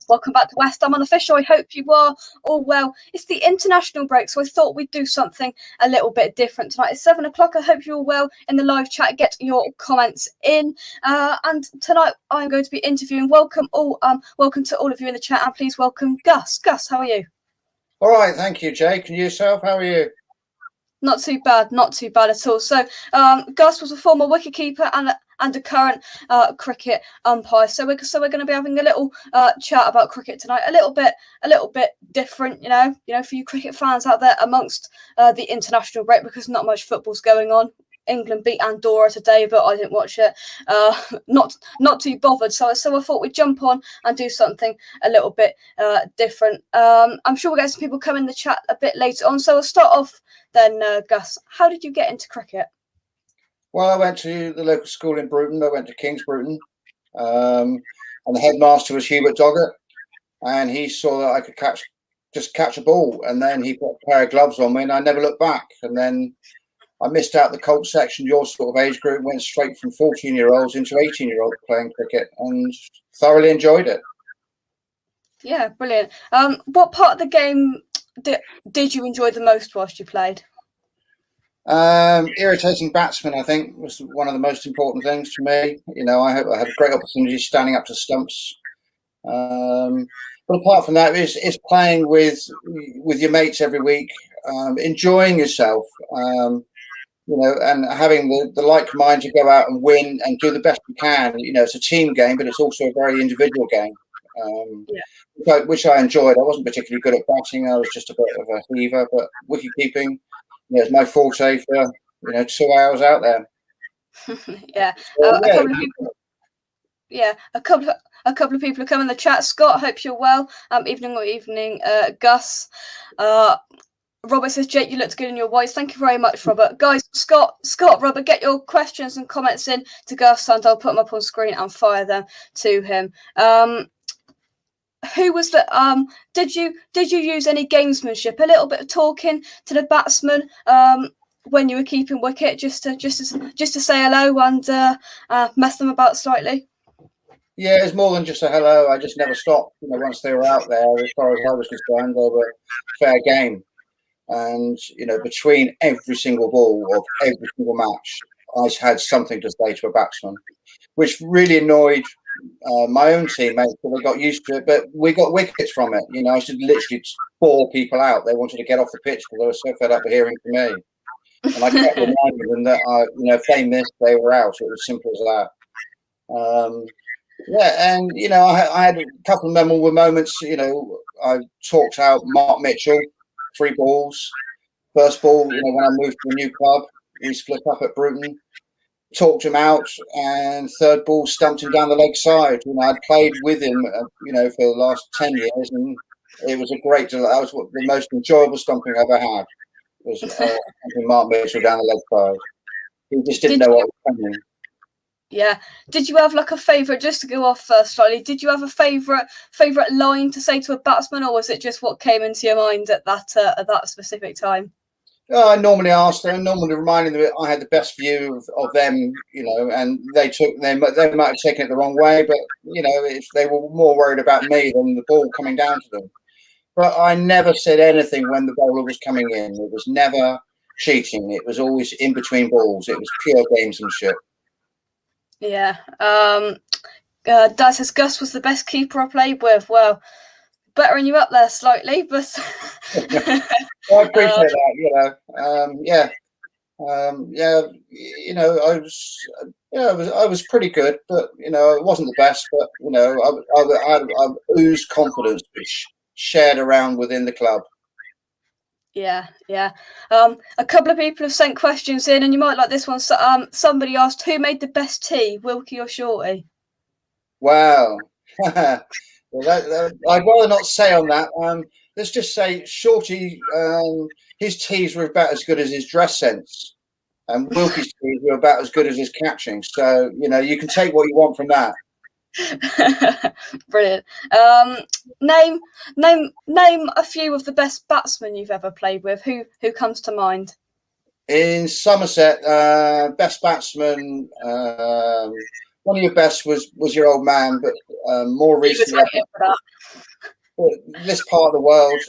Welcome back to West Ham Unofficial. I hope you are all well. It's the international break, so I thought we'd do something a little bit different tonight. It's 7 o'clock. I hope you're all well in the live chat. Get your comments in. And tonight I'm going to be interviewing. Welcome to all of you in the chat, and please welcome Gus. Gus, how are you? All right, thank you, Jake. And yourself, how are you? Not too bad at all. So Gus was a former wicketkeeper and a current cricket umpire. So we're going to be having a little chat about cricket tonight. A little bit different, you know, for you cricket fans out there amongst the international break, because not much football's going on. England beat Andorra today, but I didn't watch it. Not too bothered. So I thought we'd jump on and do something a little bit different. I'm sure we'll get some people come in the chat a bit later on. So we'll start off then, Gus. How did you get into cricket? Well, I went to the local school in Bruton. I went to King's Bruton. And the headmaster was Hubert Doggett. And he saw that I could catch a ball. And then he put a pair of gloves on me and I never looked back. And then I missed out the Colt section, your sort of age group, went straight from 14-year-olds into 18-year-olds playing cricket and thoroughly enjoyed it. Yeah, brilliant. What part of the game did you enjoy the most whilst you played? Irritating batsmen, I think, was one of the most important things to me. You know, I had great opportunities standing up to stumps. But apart from that, it's playing with your mates every week, enjoying yourself, you know, and having the like mind to go out and win and do the best you can. You know, it's a team game, but it's also a very individual game, which I enjoyed. I wasn't particularly good at batting. I was just a bit of a heaver, but wicket keeping, yeah, it's my forte for 2 hours out there. Yeah. A couple of people are coming in the chat. Scott, hope you're well. Evening, Gus. Robert says, Jake, you looked good in your whites. Thank you very much, Robert. Guys, Scott, Robert, get your questions and comments in to Gus, and I'll put them up on screen and fire them to him. Who was the did you use any gamesmanship, a little bit of talking to the batsman when you were keeping wicket, just to say hello and mess them about slightly? Yeah, it's more than just a hello. I just never stopped. You know, once they were out there, as far as I was concerned, they were fair game. And between every single ball of every single match, I had something to say to a batsman, which really annoyed my own teammates, so they got used to it. But we got wickets from it. You know, I should literally bore people out. They wanted to get off the pitch because they were so fed up of hearing from me. And I kept reminding them that if they missed, they were out. It was simple as that. Yeah, and I had a couple of memorable moments. I talked out Mark Mitchell, 3 balls. First ball, when I moved to a new club, we split up at Bruton. Talked him out, and third ball stumped him down the leg side. I'd played with him, for the last 10 years, and it was a great. That was the most enjoyable stumping I ever had. Was stumping Mark Mitchell down the leg side. He just didn't know what was coming. Yeah. Did you have like a favourite, just to go off slightly, did you have a favourite line to say to a batsman, or was it just what came into your mind at that specific time? I normally asked them, normally reminding them that I had the best view of them, and they might have taken it the wrong way, but, they were more worried about me than the ball coming down to them. But I never said anything when the bowler was coming in. It was never cheating. It was always in between balls. It was pure gamesmanship. Yeah. Dad says Gus was the best keeper I played with. Well, bettering you up there slightly, but I appreciate that. I was pretty good, but it wasn't the best. But I oozed confidence, which shared around within the club. Yeah, yeah. A couple of people have sent questions in, and you might like this one. So, somebody asked, who made the best tea, Wilkie or Shorty? Wow. Well, I'd rather not say on that. Let's just say Shorty, his teas were about as good as his dress sense, and Wilkie's teas were about as good as his catching. So, you can take what you want from that. Brilliant. Name a few of the best batsmen you've ever played with. Who comes to mind? In Somerset, best batsman, one of your best was your old man, but more recently, this part of the world,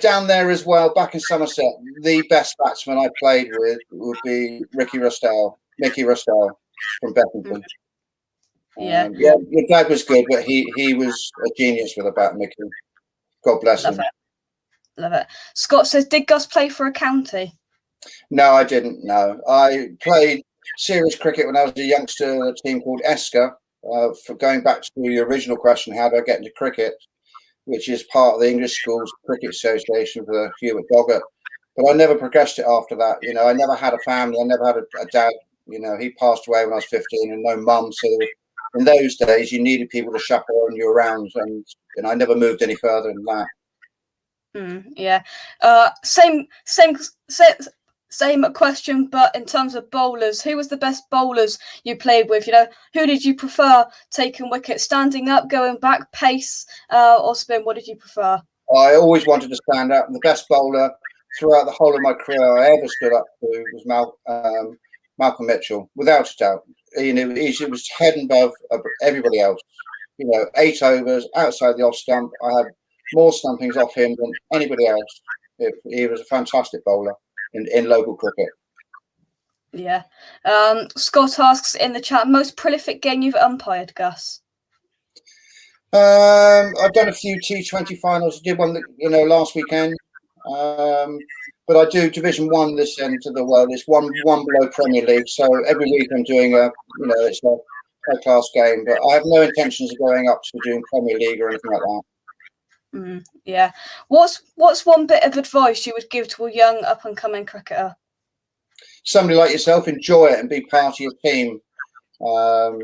down there as well, back in Somerset, the best batsman I played with would be Mickey Rustell from Bethington. Yeah, your dad was good, but he was a genius with a bat, Mickey. God bless him. Love it. Scott says, did Gus play for a county? No, I didn't. No, I played serious cricket when I was a youngster at a team called Esker. For going back to your original question, how do I get into cricket, which is part of the English Schools Cricket Association for Hewett Doggett. But I never progressed it after that. I never had a family. I never had a dad. He passed away when I was 15 and no mum. So in those days, you needed people to chaperone you around, and I never moved any further than that. Yeah. Same question, but in terms of bowlers, who was the best bowlers you played with? Who did you prefer taking wicket, standing up, going back, pace, or spin? What did you prefer? I always wanted to stand up. The best bowler throughout the whole of my career I ever stood up to was Malcolm Mitchell, without a doubt. He was head and above everybody else. 8 overs outside the off stump. I had more stumpings off him than anybody else. He was a fantastic bowler in local cricket. Yeah. Scott asks in the chat, most prolific game you've umpired, Gus? I've done a few T20 finals. I did one last weekend. But I do Division 1 this end of the world. It's one below Premier League. So every week I'm doing it's a high class game. But I have no intentions of going up to doing Premier League or anything like that. Yeah. What's one bit of advice you would give to a young up and coming cricketer? Somebody like yourself, enjoy it and be part of your team. And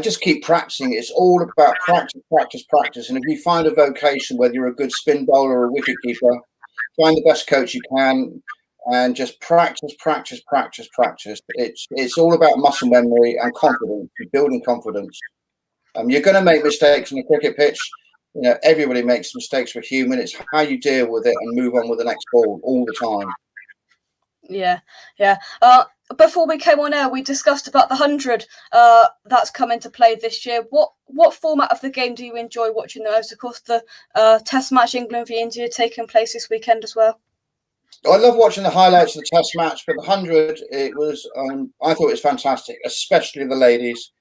just keep practicing. It's all about practice. And if you find a vocation, whether you're a good spin bowler or a wicket keeper, find the best coach you can and just practice. It's all about muscle memory and confidence, building confidence. You're going to make mistakes on a cricket pitch. Everybody makes mistakes. We're human. It's how you deal with it and move on with the next ball all the time. Yeah. Before we came on air, we discussed about the 100 that's come into play this year. What format of the game do you enjoy watching the most? Of course, the Test match England v India taking place this weekend as well. I love watching the highlights of the Test match, but the 100, I thought it was fantastic, especially the ladies.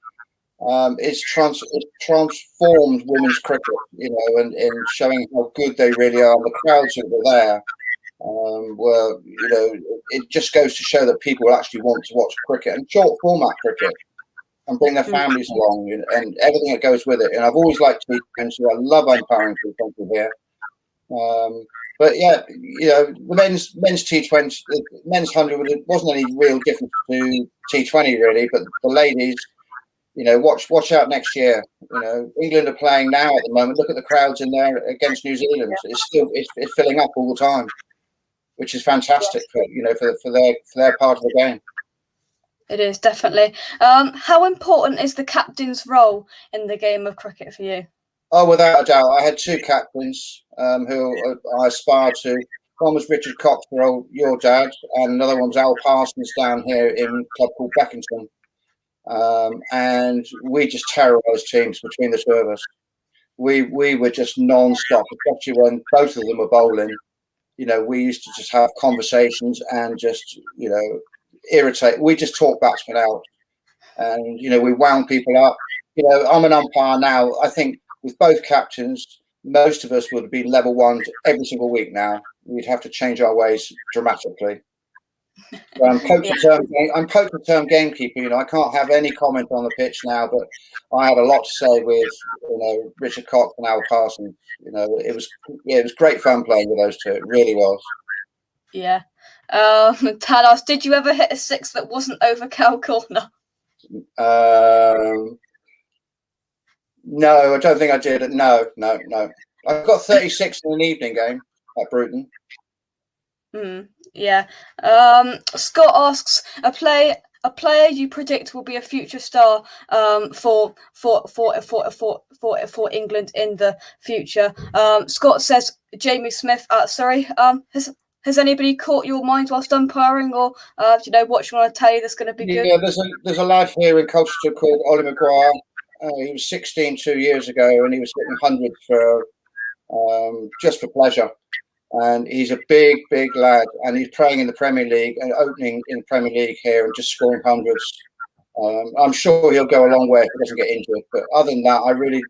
It's transformed women's cricket, and showing how good they really are. The crowds that were there. It just goes to show that people actually want to watch cricket and short format cricket and bring their families along and everything that goes with it. And I've always liked T20. I love umpiring T20 here. But yeah, the men's T20, men's 100, it wasn't any real difference to T20 really. But the ladies, watch out next year. England are playing now at the moment. Look at the crowds in there against New Zealand. It's filling up all the time, which is fantastic for their part of the game. It is, definitely. How important is the captain's role in the game of cricket for you? Oh, without a doubt. I had 2 captains who I aspired to. One was Richard Cox, your dad, and another one was Al Parsons down here in a club called Beckington. And we just terrorised teams between the 2 of us. We were just non-stop, especially when both of them were bowling. We used to just have conversations and just, irritate. We just talk batsmen out and, we wound people up. I'm an umpire now. I think with both captains, most of us would be level 1 every single week now. We'd have to change our ways dramatically. So I'm coach-to-term gamekeeper. You know, I can't have any comment on the pitch now, but I had a lot to say with Richard Cox and Al Parsons. You know, it was great fun playing with those two. It really was. Yeah. Talos, did you ever hit a six that wasn't over cow corner? No, I don't think I did. No. I got 36 in an evening game at Bruton. Yeah. Scott asks, a player you predict will be a future star for England in the future. Scott says Jamie Smith at Surrey. Has anybody caught your mind whilst umpiring, or watching on a telly that's going to be good? Yeah, there's a lad here in Colchester called Ollie Maguire. He was 16 2 years ago, and he was hitting hundreds for just for pleasure. And he's a big lad, and he's playing in the Premier League and opening in the Premier League here and just scoring hundreds. I'm sure he'll go a long way if he doesn't get injured. But other than that, I really,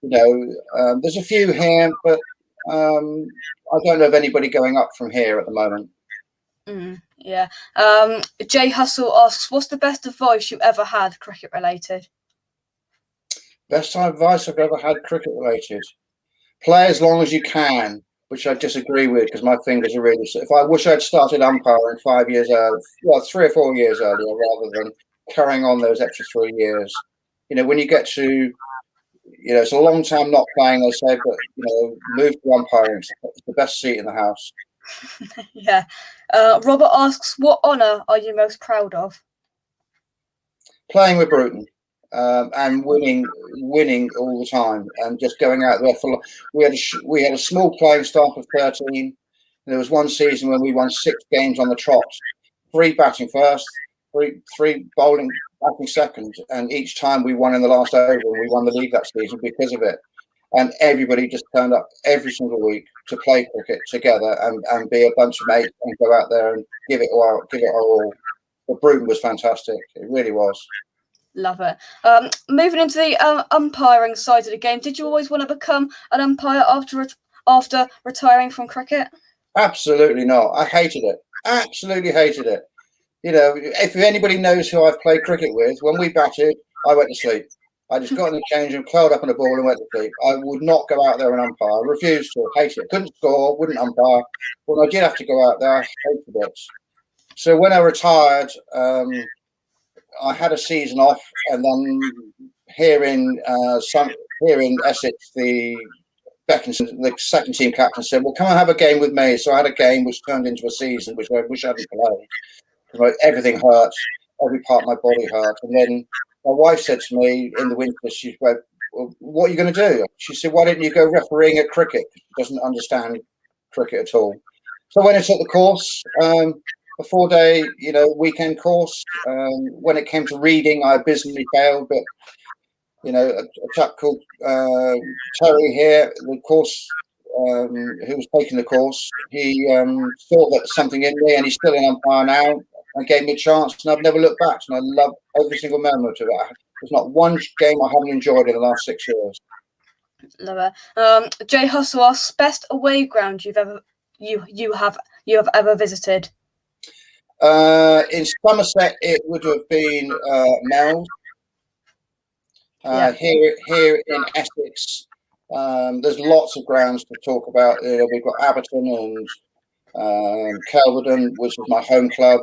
there's a few here, but I don't know of anybody going up from here at the moment. Yeah. Jay Hustle asks, what's the best advice you ever had cricket related? Best advice I've ever had cricket related? Play as long as you can, which I disagree with because my fingers are really. If I wish I'd started umpiring 5 years earlier, 3 or 4 years earlier, rather than carrying on those extra 3 years. You know, when you get to, it's a long time not playing, they say, but move to umpiring. It's the best seat in the house. Yeah. Robert asks, what honour are you most proud of? Playing with Bruton. And winning all the time, and just going out there for. We had a small playing staff of 13. There was one season when we won 6 games on the trot, 3 batting first, 3 bowling batting second, and each time we won in the last over. We won the league that season because of it. And everybody just turned up every single week to play cricket together and be a bunch of mates and go out there and give it our all. But Bruton was fantastic. It really was. Love it. Moving into the umpiring side of the game, did you always want to become an umpire after retiring from cricket? Absolutely not. I hated it. Absolutely hated it. If anybody knows who I've played cricket with, when we batted, I went to sleep. I just got in the change room, curled up on a ball and went to sleep. I would not go out there and umpire. I refused to. Hated it. Couldn't score, wouldn't umpire. When I did have to go out there, I hated it. So when I retired, I had a season off, and then here in Essex, the second team captain said, "Well, come and have a game with me." So I had a game which turned into a season, which I wish I hadn't played because everything hurt, every part of my body hurt. And then my wife said to me in the winter, she went, well, "What are you going to do?" She said, "Why didn't you go refereeing at cricket?" She doesn't understand cricket at all. So when I took the course. A 4-day, weekend course. When it came to reading, I abysmally failed. But a chap called Terry here, the course, who was taking the course, he saw that something in me, and he's still an umpire now. And gave me a chance, and I've never looked back. And I love every single moment of it. There's not one game I haven't enjoyed in the last 6 years. Love it. Jay Hustle asks, best away ground you have ever visited? In Somerset, it would have been Mells. Here in Essex, there's lots of grounds to talk about. We've got Aberton and Kelvedon, which is my home club.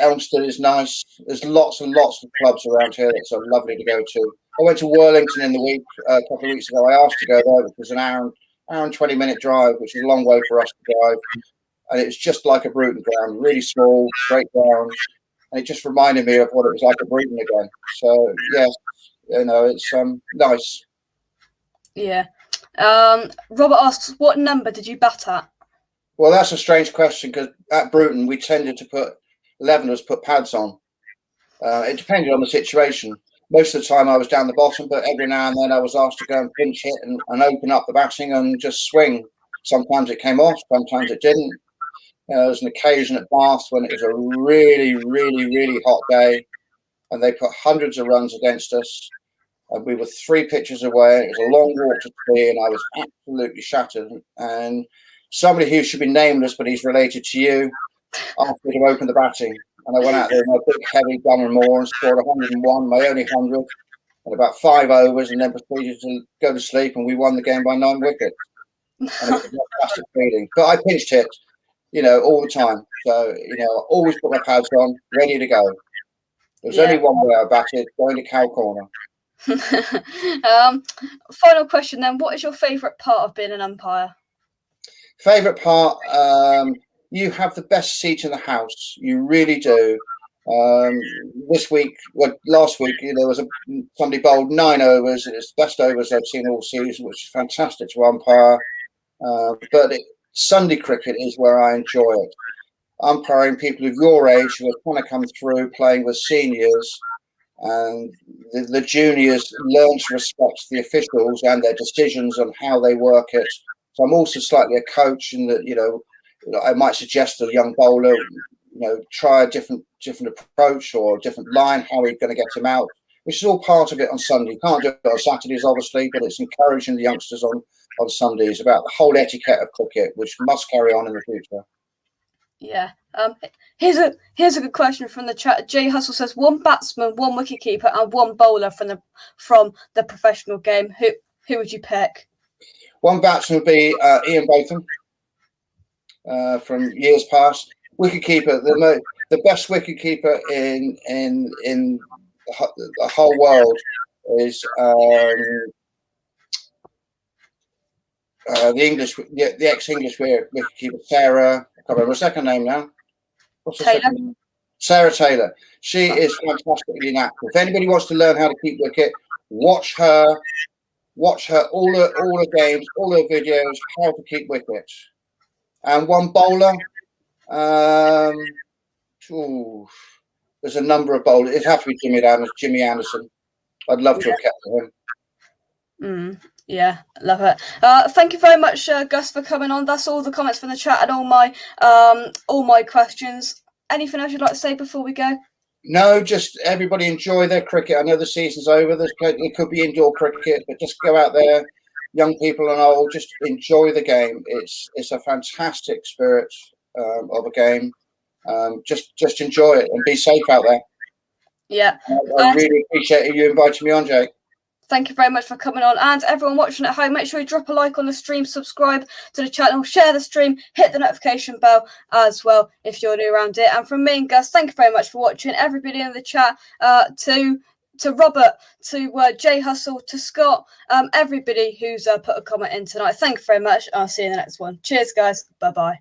Elmstead is nice. There's lots and lots of clubs around here that's so lovely to go to. I went to Worlington in the week a couple of weeks ago. I asked to go there because an hour and 20-minute drive, which is a long way for us to drive. And it's just like a Bruton ground, really small, straight ground. And it just reminded me of what it was like at Bruton again. So, yes, it's nice. Yeah. Robert asks, what number did you bat at? Well, that's a strange question because at Bruton, we tended to put 11ers put pads on. It depended on the situation. Most of the time I was down the bottom, but every now and then I was asked to go and pinch hit and open up the batting and just swing. Sometimes it came off, sometimes it didn't. There was an occasion at Bath when it was a really, really, really hot day, and they put hundreds of runs against us. And we were 3 pitches away. It was a long walk to tee, and I was absolutely shattered. And somebody who should be nameless, but he's related to you, asked me to open the batting. And I went out there with my big, heavy gun and more and scored 101, my only 100, in about 5 overs, and then proceeded to go to sleep. And we won the game by 9 wickets. And it was a fantastic feeling. But I pinched hit, all the time. So, I always put my pads on, ready to go. There's only one way I batted, going to cow corner. Final question then. What is your favourite part of being an umpire? Favourite part, you have the best seat in the house. You really do. Last week, there was somebody bowled 9 overs. It's the best overs I've seen all season, which is fantastic to umpire. But Sunday cricket is where I enjoy it. Umpiring people of your age who are trying to come through, playing with seniors, and the juniors learn to respect the officials and their decisions on how they work it. So I'm also slightly a coach in that, I might suggest to a young bowler, try a different approach or a different line, how are you going to get him out, which is all part of it on Sunday. You can't do it on Saturdays, obviously, but it's encouraging the youngsters on Sundays about the whole etiquette of cricket, which must carry on in the future. Yeah. Here's a good question from the chat. Jay Hustle says 1 batsman, 1 wicketkeeper, and 1 bowler from the professional game. Who would you pick? 1 batsman would be Ian Botham from years past. Wicketkeeper, the best wicketkeeper in the whole world is the ex-English wicketkeeper Sarah. I can't remember her second name now. What's her second name? Sarah Taylor. She is fantastically natural. If anybody wants to learn how to keep wicket, watch her all the games, all her videos, how to keep wicket. And 1 bowler. There's a number of bowlers. It'd have to be Jimmy Anderson. I'd love to have kept him. Yeah, love it. Thank you very much, Gus, for coming on. That's all the comments from the chat and all my questions. Anything else you'd like to say before we go? No, just everybody enjoy their cricket. I know the season's over. It could be indoor cricket, but just go out there, young people and old, just enjoy the game. It's a fantastic spirit of a game. Just enjoy it and be safe out there. Yeah. I really appreciate you inviting me on, Jake. Thank you very much for coming on. And everyone watching at home, make sure you drop a like on the stream, subscribe to the channel, share the stream, hit the notification bell as well if you're new around it. And from me and Gus, thank you very much for watching. Everybody in the chat, to Robert, to Jay Hustle, to Scott, everybody who's put a comment in tonight. Thank you very much. I'll see you in the next one. Cheers, guys. Bye-bye.